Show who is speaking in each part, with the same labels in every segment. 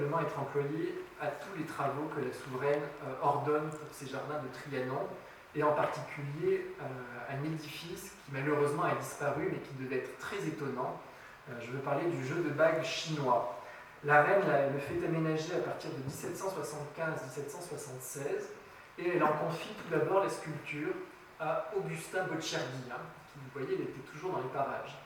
Speaker 1: également être employé à tous les travaux que la souveraine ordonne pour ses jardins de Trianon, et en particulier un édifice qui malheureusement a disparu mais qui devait être très étonnant. Je veux parler du jeu de bagues chinois. La reine le fait aménager à partir de 1775-1776 et elle en confie tout d'abord la sculpture à Augustin Bocciardi, qui, vous voyez, il était toujours dans les parages.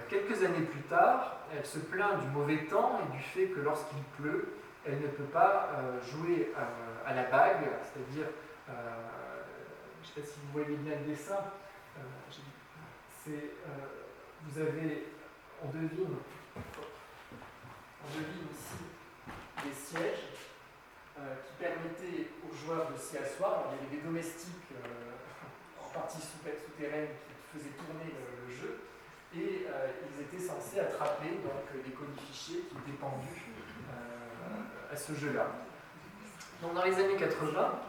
Speaker 1: Quelques années plus tard, elle se plaint du mauvais temps et du fait que lorsqu'il pleut, elle ne peut pas jouer à la bague, c'est-à-dire, je ne sais pas si vous voyez bien le dessin, on devine ici des sièges qui permettaient aux joueurs de s'y asseoir. Alors, il y avait des domestiques en partie souterraine qui faisaient tourner le jeu. Et ils étaient censés attraper donc, les colifichets qui étaient pendus à ce jeu-là. Donc dans les années 80,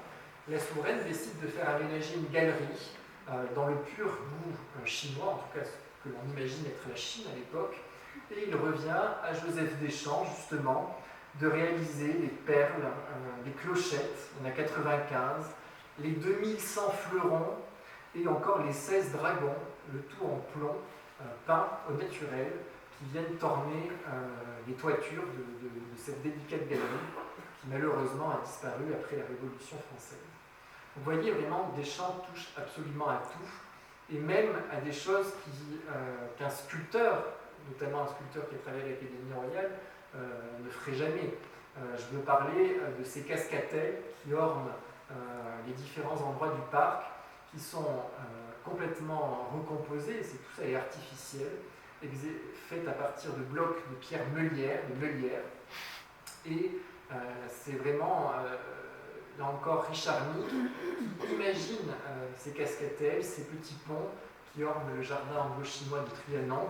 Speaker 1: la souveraine décide de faire aménager une galerie dans le pur goût chinois, en tout cas ce que l'on imagine être la Chine à l'époque, et il revient à Joseph Deschamps justement de réaliser les perles, les clochettes, on a 95, les 2100 fleurons et encore les 16 dragons, le tout en plomb, peints au naturel, qui viennent orner les toitures de cette délicate galerie qui malheureusement a disparu après la Révolution française. Vous voyez vraiment, Deschamps touche absolument à tout, et même à des choses qu'un sculpteur, notamment un sculpteur qui a travaillé à l'Académie royale, ne ferait jamais. Je veux parler de ces cascatelles qui ornent les différents endroits du parc, qui sont complètement recomposées, et tout ça est artificiel, fait à partir de blocs de pierre meulière, et c'est vraiment, là encore, Richard Mille qui imagine ces cascatelles, ces petits ponts qui ornent le jardin anglo-chinois de Trianon.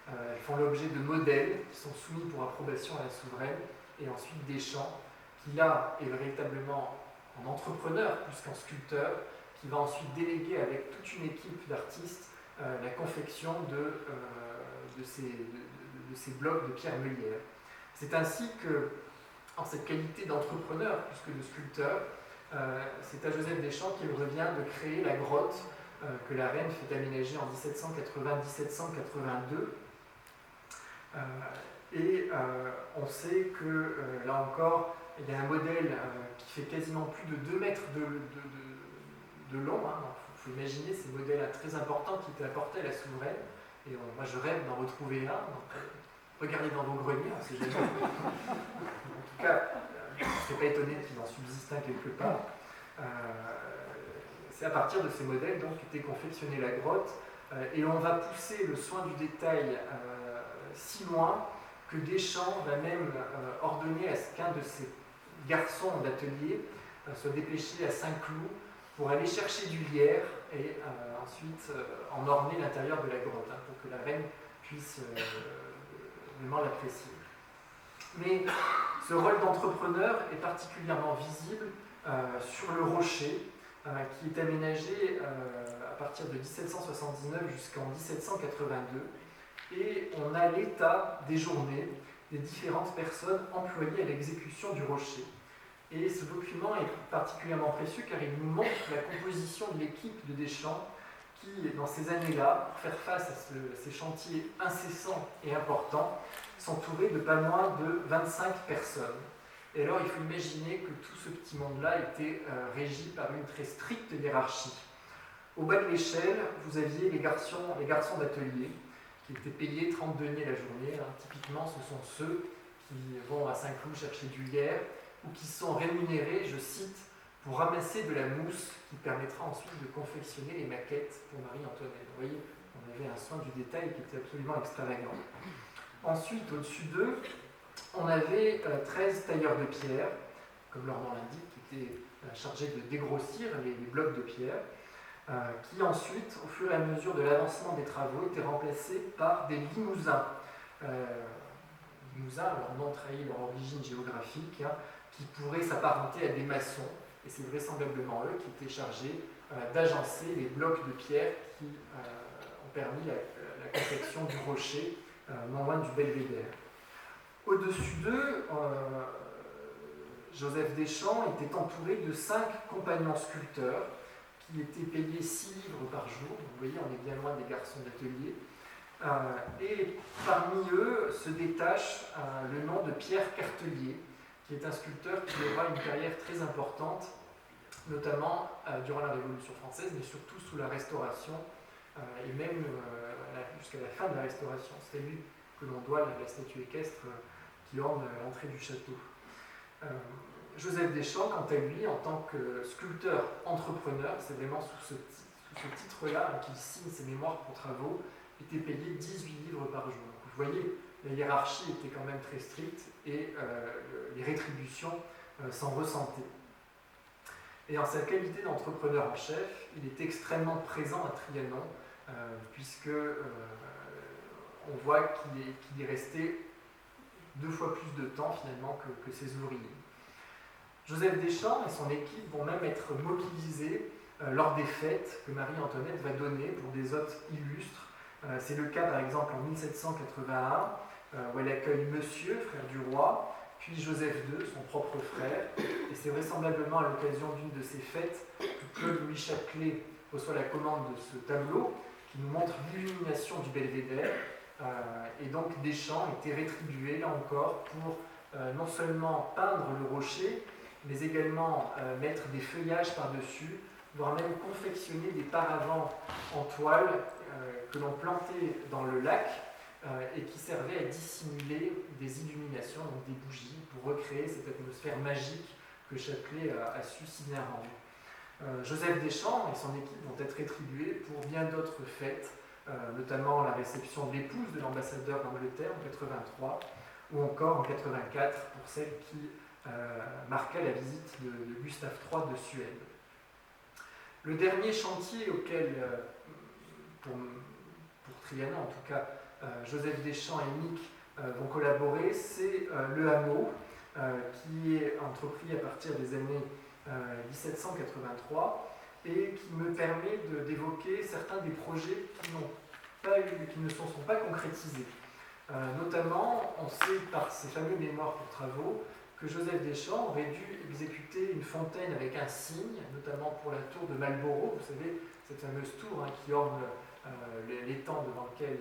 Speaker 1: Elles font l'objet de modèles qui sont soumis pour approbation à la souveraine, et ensuite Deschamps, qui là est véritablement un entrepreneur plus qu'un sculpteur, qui va ensuite déléguer avec toute une équipe d'artistes la confection de ces blocs de pierre meulière. C'est ainsi que, en cette qualité d'entrepreneur plus que de sculpteur, c'est à Joseph Deschamps qu'il revient de créer la grotte que la reine fait aménager en 1780-1782. On sait que, là encore, il y a un modèle qui fait quasiment plus de 2 mètres de long. Il faut imaginer ces modèles très importants qui étaient apportés à la souveraine. Et moi, je rêve d'en retrouver un. Donc, regardez dans vos greniers, on ne sait jamais. En tout cas, je ne serais pas étonné qu'il en subsiste un quelque part. C'est à partir de ces modèles donc, qu'était confectionnée la grotte. Et on va pousser le soin du détail si loin que Deschamps va même ordonner à ce qu'un de ses garçons d'atelier soit dépêché à Saint-Cloud pour aller chercher du lierre et ensuite en orner l'intérieur de la grotte, pour que la reine puisse vraiment l'apprécier. Mais ce rôle d'entrepreneur est particulièrement visible sur le rocher, qui est aménagé à partir de 1779 jusqu'en 1782, et on a l'état des journées des différentes personnes employées à l'exécution du rocher. Et ce document est particulièrement précieux car il nous montre la composition de l'équipe de Deschamps qui, dans ces années-là, pour faire face à ces chantiers incessants et importants, s'entourait de pas moins de 25 personnes. Et alors, il faut imaginer que tout ce petit monde-là était régi par une très stricte hiérarchie. Au bas de l'échelle, vous aviez les garçons d'atelier qui étaient payés 30 deniers la journée. Typiquement, ce sont ceux qui vont à Saint-Cloud chercher du lierre ou qui sont rémunérés, je cite, pour ramasser de la mousse qui permettra ensuite de confectionner les maquettes pour Marie-Antoinette. Vous voyez, on avait un soin du détail qui était absolument extravagant. Ensuite, au-dessus d'eux, on avait 13 tailleurs de pierre, comme leur nom l'indique, qui étaient chargés de dégrossir les blocs de pierre, qui ensuite, au fur et à mesure de l'avancement des travaux, étaient remplacés par des limousins. Limousins, leur nom trahit leur origine géographique, qui pourraient s'apparenter à des maçons, et c'est vraisemblablement eux qui étaient chargés d'agencer les blocs de pierre qui ont permis la confection du rocher non loin du belvédère. Au-dessus d'eux, Joseph Deschamps était entouré de 5 compagnons sculpteurs qui étaient payés 6 livres par jour. Vous voyez, on est bien loin des garçons d'atelier. Et parmi eux se détache le nom de Pierre Cartelier, qui est un sculpteur qui aura une carrière très importante, notamment durant la Révolution française, mais surtout sous la Restauration, et même jusqu'à la fin de la Restauration. C'est à lui que l'on doit la statue équestre qui orne l'entrée du château. Joseph Deschamps, quant à lui, en tant que sculpteur entrepreneur, c'est vraiment sous ce titre-là qu'il signe ses mémoires pour travaux, était payé 18 livres par jour. Donc vous voyez, la hiérarchie était quand même très stricte et les rétributions s'en ressentaient. Et en sa qualité d'entrepreneur en chef, il est extrêmement présent à Trianon, puisque on voit qu'il est resté 2 fois plus de temps finalement que ses ouvriers. Joseph Deschamps et son équipe vont même être mobilisés lors des fêtes que Marie-Antoinette va donner pour des hôtes illustres. C'est le cas par exemple en 1781, où elle accueille Monsieur, frère du roi, puis Joseph II, son propre frère, et c'est vraisemblablement à l'occasion d'une de ces fêtes que Claude-Louis Châtelet reçoit la commande de ce tableau qui nous montre l'illumination du belvédère, et donc Deschamps était rétribué là encore pour non seulement peindre le rocher, mais également mettre des feuillages par-dessus, voire même confectionner des paravents en toile que l'on plantait dans le lac et qui servaient à dissimuler des illuminations, donc des bougies, pour recréer cette atmosphère magique que Châtelet a su si bien rendre. Joseph Deschamps et son équipe vont être rétribués pour bien d'autres fêtes, notamment la réception de l'épouse de l'ambassadeur d'Angleterre en 83, ou encore en 84 pour celle qui marqua la visite de Gustave III de Suède. Le dernier chantier auquel, pour Trianon en tout cas, Joseph Deschamps et Nick vont collaborer, c'est le hameau, qui est entrepris à partir des années 1783 et qui me permet d'évoquer certains des projets qui ne se sont pas concrétisés. Notamment, on sait par ses fameux mémoires pour travaux que Joseph Deschamps aurait dû exécuter une fontaine avec un cygne, notamment pour la tour de Marlborough, vous savez, cette fameuse tour qui orne l'étang devant lequel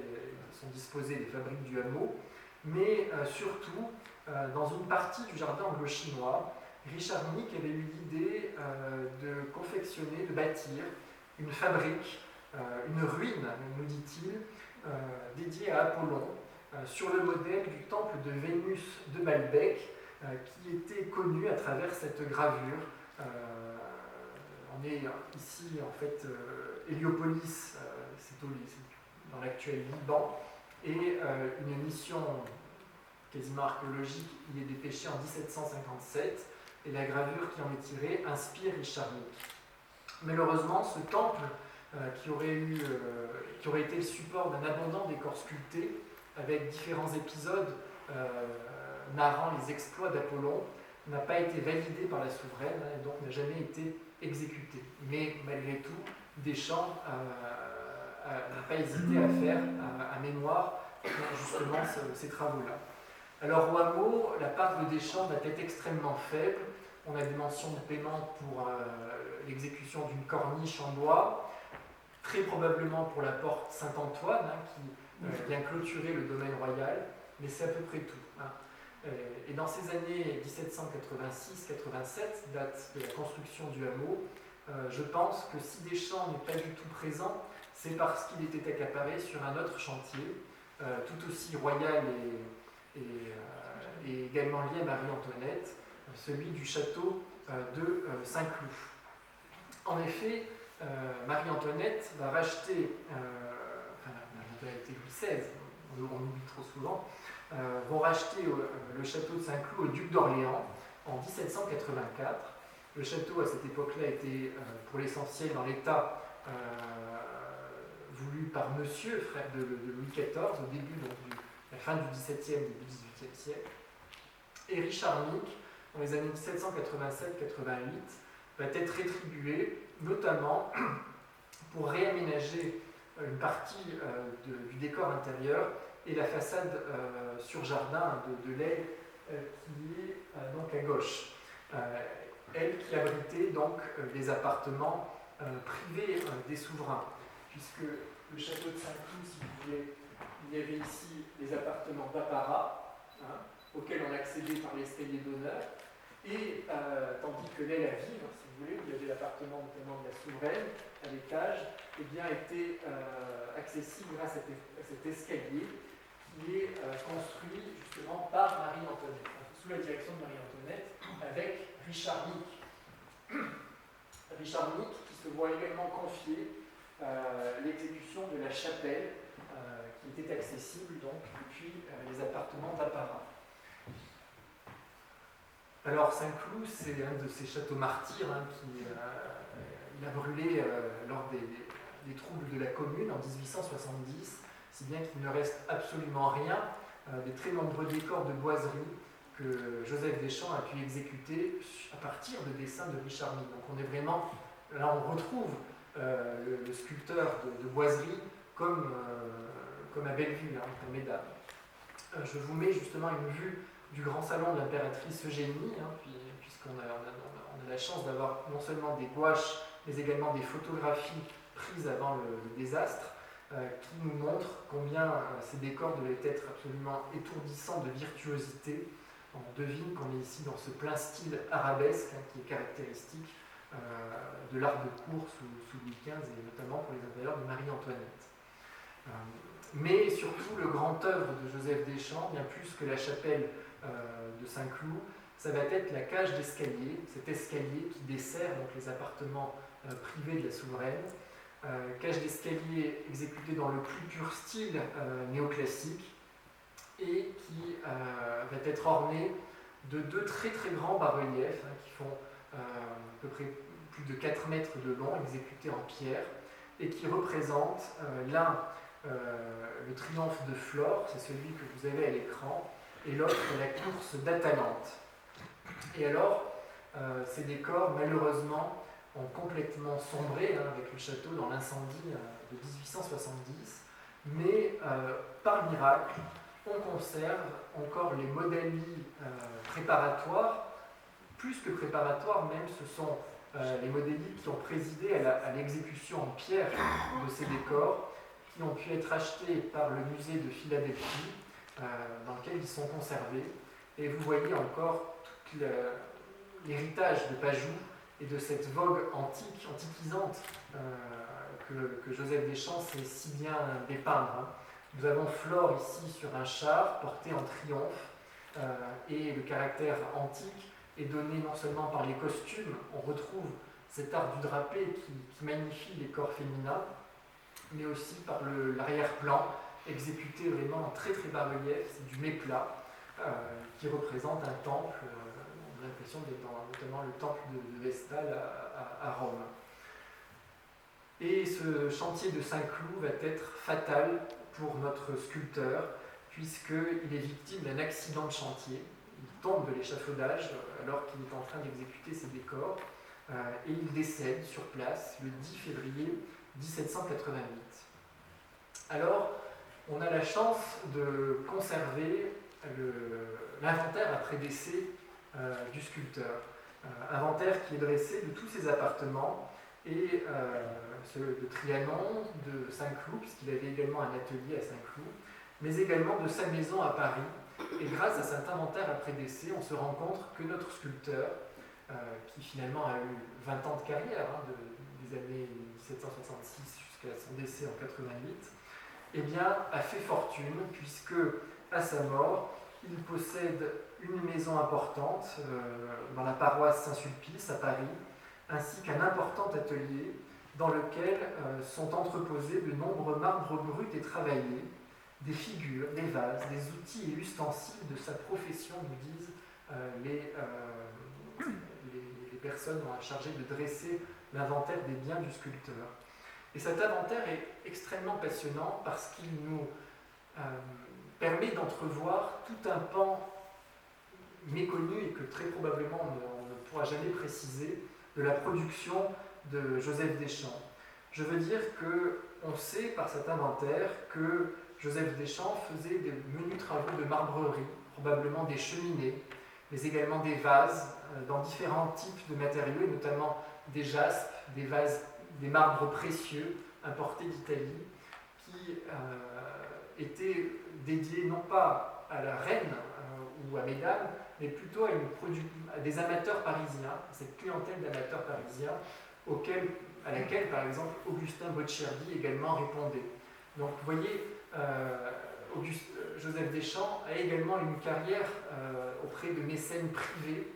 Speaker 1: sont disposées les fabriques du hameau, mais surtout, dans une partie du jardin anglo-chinois, Richard Nick avait eu l'idée de confectionner, de bâtir une fabrique, une ruine, nous dit-il, dédiée à Apollon, sur le modèle du temple de Vénus de Balbec, qui était connu à travers cette gravure. On est ici, en fait, Héliopolis, c'est dans l'actuel Liban, et une mission quasiment archéologique y est dépêchée en 1757, et la gravure qui en est tirée inspire Richard Nick. Malheureusement, ce temple, qui aurait été le support d'un abondant décor sculpté, avec différents épisodes narrant les exploits d'Apollon, n'a pas été validé par la souveraine et donc n'a jamais été exécuté. Mais malgré tout, Deschamps n'a pas hésité à faire un mémoire sur justement ces travaux-là. Alors au hameau, la part de Deschamps va être extrêmement faible. On a des mentions de paiement pour l'exécution d'une corniche en bois, très probablement pour la porte Saint-Antoine, qui vient clôturer le domaine royal, mais c'est à peu près tout. Et dans ces années 1786-87, date de la construction du hameau, je pense que si Deschamps n'est pas du tout présent, c'est parce qu'il était accaparé sur un autre chantier, tout aussi royal et également lié à Marie-Antoinette, celui du château de Saint-Cloud. En effet, Marie-Antoinette va racheter, Marie-Antoinette et Louis XVI, on oublie trop souvent, vont racheter le château de Saint-Cloud au duc d'Orléans en 1784. Le château, à cette époque-là, était pour l'essentiel dans l'état voulu par Monsieur, frère de Louis XIV, au début de la fin du XVIIe, début du XVIIIe siècle. Et Richard Nick, dans les années 1787-88, va être rétribué, notamment pour réaménager une partie du décor intérieur et la façade sur jardin de l'aile qui est donc à gauche. elle qui abritait donc les appartements privés des souverains, puisque le château de Saint-Cloud, si vous voulez, il y avait ici les appartements d'apparat, auxquels on accédait par l'escalier d'honneur, et tandis que l'aile à vivre, si vous voulez, où il y avait l'appartement notamment de la souveraine, à l'étage, eh bien, était accessible grâce à cet escalier qui est construit justement par Marie-Antoinette, sous la direction de Marie-Antoinette, avec Richard Nick. Richard Nick qui se voit également confier l'exécution de la chapelle qui était accessible donc depuis les appartements d'apparat. Alors Saint-Cloud, c'est un de ces châteaux martyrs qui il a brûlé lors des troubles de la Commune en 1870, si bien qu'il ne reste absolument rien des très nombreux décors de boiserie que Joseph Deschamps a pu exécuter à partir de dessins de Richard Nick. Donc on est vraiment, là on retrouve le sculpteur de boiserie comme à Bellevue, à Mesdames. Je vous mets justement une vue du grand salon de l'impératrice Eugénie, puisqu'on a la chance d'avoir non seulement des gouaches, mais également des photographies prises avant le désastre, qui nous montrent combien ces décors devaient être absolument étourdissants de virtuosité. On devine qu'on est ici dans ce plein style arabesque qui est caractéristique de l'art de cour sous Louis XV et notamment pour les intérieurs de Marie-Antoinette. Mais surtout le grand œuvre de Joseph Deschamps, bien plus que la chapelle de Saint-Cloud, ça va être la cage d'escalier, cet escalier qui dessert donc les appartements privés de la souveraine, cage d'escalier exécutée dans le plus pur style néoclassique et qui va être ornée de deux très très grands bas-reliefs qui font à peu près plus de 4 mètres de long, exécutés en pierre et qui représentent l'un le triomphe de Flore, c'est celui que vous avez à l'écran, et l'autre la course d'Atalante. Et alors, ces décors, malheureusement, ont complètement sombré avec le château dans l'incendie de 1870, mais par miracle, on conserve encore les modèles préparatoires, plus que préparatoires même, ce sont les modélies qui ont présidé à l'exécution en pierre de ces décors, qui ont pu être achetés par le musée de Philadelphie, dans lequel ils sont conservés. Et vous voyez encore tout l'héritage de Pajou et de cette vogue antiquisante que Joseph Deschamps sait si bien dépeindre. Nous avons Flore ici sur un char porté en triomphe, et le caractère antique est donné non seulement par les costumes, on retrouve cet art du drapé qui magnifie les corps féminins, mais aussi par l'arrière-plan, exécuté vraiment en très très bas relief, c'est du méplat, qui représente un temple, on a l'impression d'être dans notamment le temple de Vestale à Rome. Et ce chantier de Saint-Cloud va être fatal pour notre sculpteur, puisqu'il est victime d'un accident de chantier. Il tombe de l'échafaudage alors qu'il est en train d'exécuter ses décors, et il décède sur place le 10 février 1788. Alors, on a la chance de conserver l'inventaire après décès du sculpteur. Inventaire qui est dressé de tous ses appartements et ceux de Trianon, de Saint-Cloud, puisqu'il avait également un atelier à Saint-Cloud, mais également de sa maison à Paris. Et grâce à cet inventaire après décès, on se rend compte que notre sculpteur, qui finalement a eu 20 ans de carrière, des années 1766 jusqu'à son décès en 88, eh bien, a fait fortune, puisque à sa mort, il possède une maison importante dans la paroisse Saint-Sulpice à Paris, ainsi qu'un important atelier dans lequel sont entreposés de nombreux marbres bruts et travaillés, des figures, des vases, des outils et ustensiles de sa profession, nous disent les personnes chargées de dresser l'inventaire des biens du sculpteur. Et cet inventaire est extrêmement passionnant parce qu'il nous permet d'entrevoir tout un pan méconnu et que très probablement on ne pourra jamais préciser de la production de Joseph Deschamps. Je veux dire qu'on sait par cet inventaire que Joseph Deschamps faisait des menus travaux de marbrerie, probablement des cheminées, mais également des vases dans différents types de matériaux, et notamment des jaspes, des vases, des marbres précieux importés d'Italie, qui étaient dédiés non pas à la reine ou à mesdames, mais plutôt à des amateurs parisiens, cette clientèle d'amateurs parisiens, à laquelle, par exemple, Augustin Bocciardi également répondait. Donc, vous voyez, Joseph Deschamps a également une carrière auprès de mécènes privés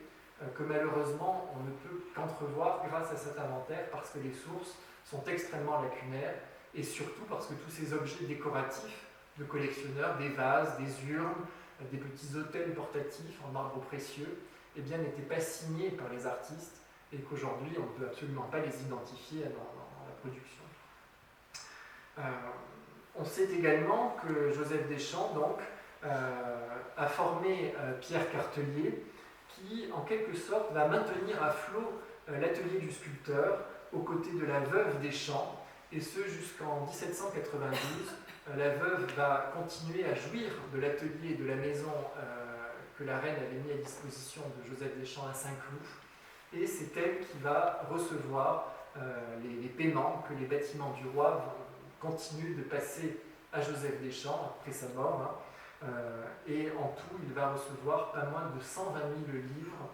Speaker 1: que malheureusement on ne peut qu'entrevoir grâce à cet inventaire, parce que les sources sont extrêmement lacunaires, et surtout parce que tous ces objets décoratifs de collectionneurs, des vases, des urnes, des petits autels portatifs en marbre précieux, eh bien, n'étaient pas signés par les artistes, et qu'aujourd'hui on ne peut absolument pas les identifier dans la production. On sait également que Joseph Deschamps donc, a formé Pierre Cartellier, qui en quelque sorte va maintenir à flot l'atelier du sculpteur aux côtés de la veuve Deschamps, et ce jusqu'en 1792. La veuve va continuer à jouir de l'atelier et de la maison que la reine avait mis à disposition de Joseph Deschamps à Saint-Cloud, et c'est elle qui va recevoir les paiements que les bâtiments du roi continuent de passer à Joseph Deschamps après sa mort, et en tout il va recevoir pas moins de 120 000 livres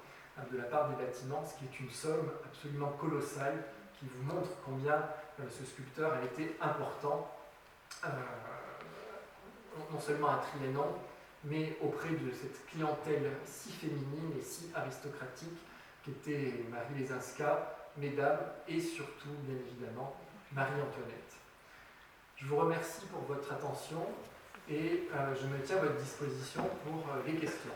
Speaker 1: de la part des bâtiments, ce qui est une somme absolument colossale qui vous montre combien ce sculpteur a été important, non seulement à Trianon, mais auprès de cette clientèle si féminine et si aristocratique qu'étaient Marie Lesinska, mesdames, et surtout, bien évidemment, Marie-Antoinette. Je vous remercie pour votre attention et je me tiens à votre disposition pour les questions.